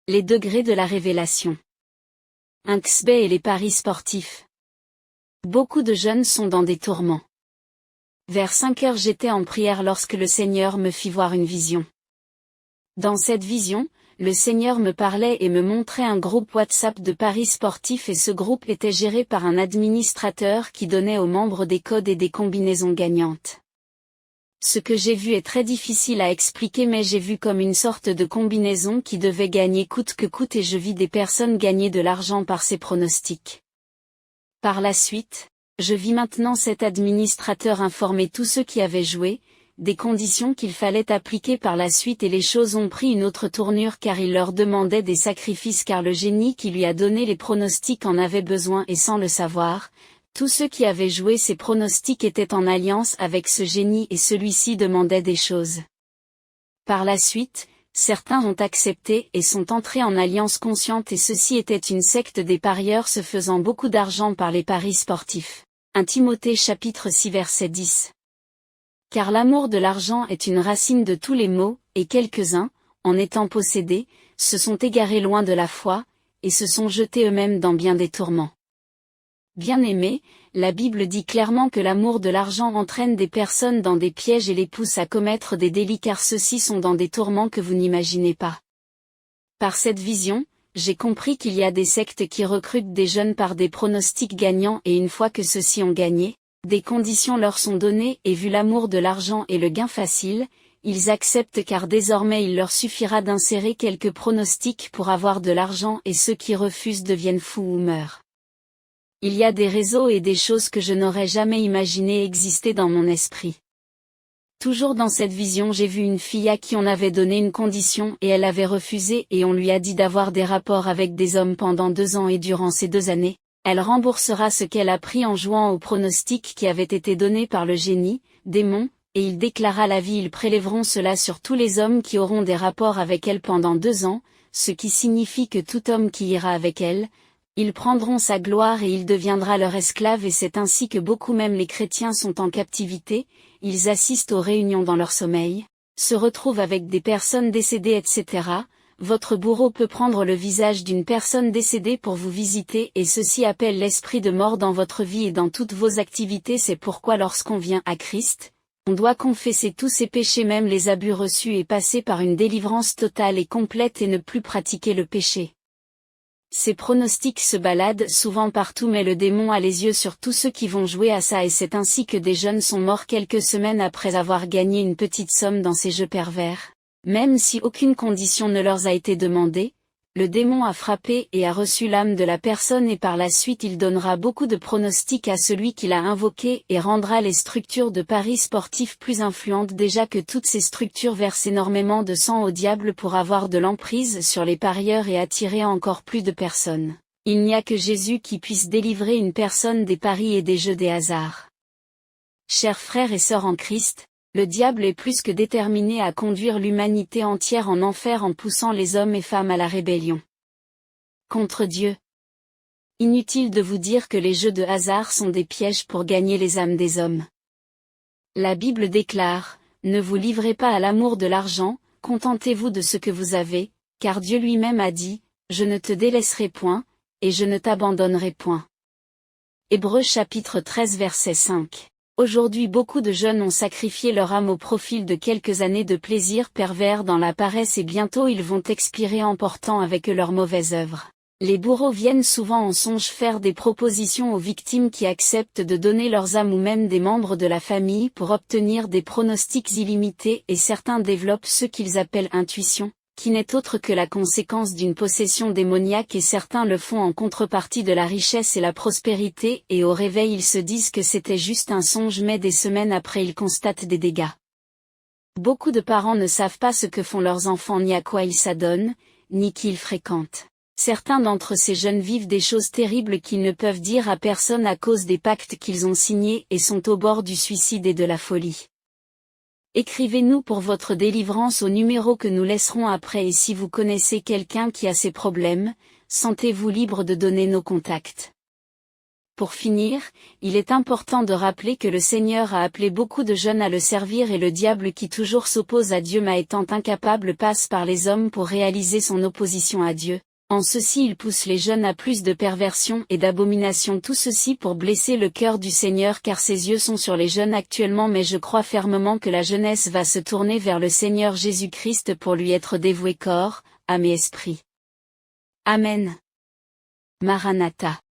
Les degrés de la révélation. Inxbay et les paris sportifs. Beaucoup de jeunes sont dans des tourments. Vers 5 heures j'étais en prière lorsque le Seigneur me fit voir une vision. Dans cette vision, le Seigneur me parlait et me montrait un groupe WhatsApp de paris sportifs et ce groupe était géré par un administrateur qui donnait aux membres des codes et des combinaisons gagnantes. Ce que j'ai vu est très difficile à expliquer mais j'ai vu comme une sorte de combinaison qui devait gagner coûte que coûte et je vis des personnes gagner de l'argent par ces pronostics. Par la suite, je vis maintenant cet administrateur informer tous ceux qui avaient joué, des conditions qu'il fallait appliquer par la suite et les choses ont pris une autre tournure car il leur demandait des sacrifices car le génie qui lui a donné les pronostics en avait besoin et sans le savoir. Tous ceux qui avaient joué ces pronostics étaient en alliance avec ce génie et celui-ci demandait des choses. Par la suite, certains ont accepté et sont entrés en alliance consciente et ceci était une secte des parieurs se faisant beaucoup d'argent par les paris sportifs. 1 Timothée chapitre 6 verset 10. Car l'amour de l'argent est une racine de tous les maux, et quelques-uns, en étant possédés, se sont égarés loin de la foi, et se sont jetés eux-mêmes dans bien des tourments. Bien-aimés, la Bible dit clairement que l'amour de l'argent entraîne des personnes dans des pièges et les pousse à commettre des délits car ceux-ci sont dans des tourments que vous n'imaginez pas. Par cette vision, j'ai compris qu'il y a des sectes qui recrutent des jeunes par des pronostics gagnants et une fois que ceux-ci ont gagné, des conditions leur sont données et vu l'amour de l'argent et le gain facile, ils acceptent car désormais il leur suffira d'insérer quelques pronostics pour avoir de l'argent et ceux qui refusent deviennent fous ou meurent. Il y a des réseaux et des choses que je n'aurais jamais imaginé exister dans mon esprit. Toujours dans cette vision j'ai vu une fille à qui on avait donné une condition et elle avait refusé et on lui a dit d'avoir des rapports avec des hommes pendant 2 ans et durant ces 2 années, elle remboursera ce qu'elle a pris en jouant au pronostic qui avait été donné par le génie, démon, et il déclara la vie ils prélèveront cela sur tous les hommes qui auront des rapports avec elle pendant 2 ans, ce qui signifie que tout homme qui ira avec elle, ils prendront sa gloire et il deviendra leur esclave et c'est ainsi que beaucoup même les chrétiens sont en captivité, ils assistent aux réunions dans leur sommeil, se retrouvent avec des personnes décédées etc. Votre bourreau peut prendre le visage d'une personne décédée pour vous visiter et ceci appelle l'esprit de mort dans votre vie et dans toutes vos activités c'est pourquoi lorsqu'on vient à Christ, on doit confesser tous ses péchés même les abus reçus et passer par une délivrance totale et complète et ne plus pratiquer le péché. Ces pronostics se baladent souvent partout mais le démon a les yeux sur tous ceux qui vont jouer à ça et c'est ainsi que des jeunes sont morts quelques semaines après avoir gagné une petite somme dans ces jeux pervers. Même si aucune condition ne leur a été demandée, le démon a frappé et a reçu l'âme de la personne et par la suite il donnera beaucoup de pronostics à celui qui l'a invoqué et rendra les structures de paris sportifs plus influentes déjà que toutes ces structures versent énormément de sang au diable pour avoir de l'emprise sur les parieurs et attirer encore plus de personnes. Il n'y a que Jésus qui puisse délivrer une personne des paris et des jeux des hasards. Chers frères et sœurs en Christ, le diable est plus que déterminé à conduire l'humanité entière en enfer en poussant les hommes et femmes à la rébellion contre Dieu. Inutile de vous dire que les jeux de hasard sont des pièges pour gagner les âmes des hommes. La Bible déclare, « Ne vous livrez pas à l'amour de l'argent, contentez-vous de ce que vous avez, car Dieu lui-même a dit, je ne te délaisserai point, et je ne t'abandonnerai point. » Hébreux chapitre 13 verset 5. Aujourd'hui beaucoup de jeunes ont sacrifié leur âme au profit de quelques années de plaisir pervers dans la paresse et bientôt ils vont expirer emportant avec eux leurs mauvaises œuvres. Les bourreaux viennent souvent en songe faire des propositions aux victimes qui acceptent de donner leurs âmes ou même des membres de la famille pour obtenir des pronostics illimités et certains développent ce qu'ils appellent intuition, qui n'est autre que la conséquence d'une possession démoniaque et certains le font en contrepartie de la richesse et la prospérité et au réveil ils se disent que c'était juste un songe mais des semaines après ils constatent des dégâts. Beaucoup de parents ne savent pas ce que font leurs enfants ni à quoi ils s'adonnent, ni qui ils fréquentent. Certains d'entre ces jeunes vivent des choses terribles qu'ils ne peuvent dire à personne à cause des pactes qu'ils ont signés et sont au bord du suicide et de la folie. Écrivez-nous pour votre délivrance au numéro que nous laisserons après et si vous connaissez quelqu'un qui a ces problèmes, sentez-vous libre de donner nos contacts. Pour finir, il est important de rappeler que le Seigneur a appelé beaucoup de jeunes à le servir et le diable qui toujours s'oppose à Dieu étant incapable passe par les hommes pour réaliser son opposition à Dieu. En ceci il pousse les jeunes à plus de perversion et d'abomination, tout ceci pour blesser le cœur du Seigneur car ses yeux sont sur les jeunes actuellement, mais je crois fermement que la jeunesse va se tourner vers le Seigneur Jésus-Christ pour lui être dévouée corps, âme et esprit. Amen. Maranatha.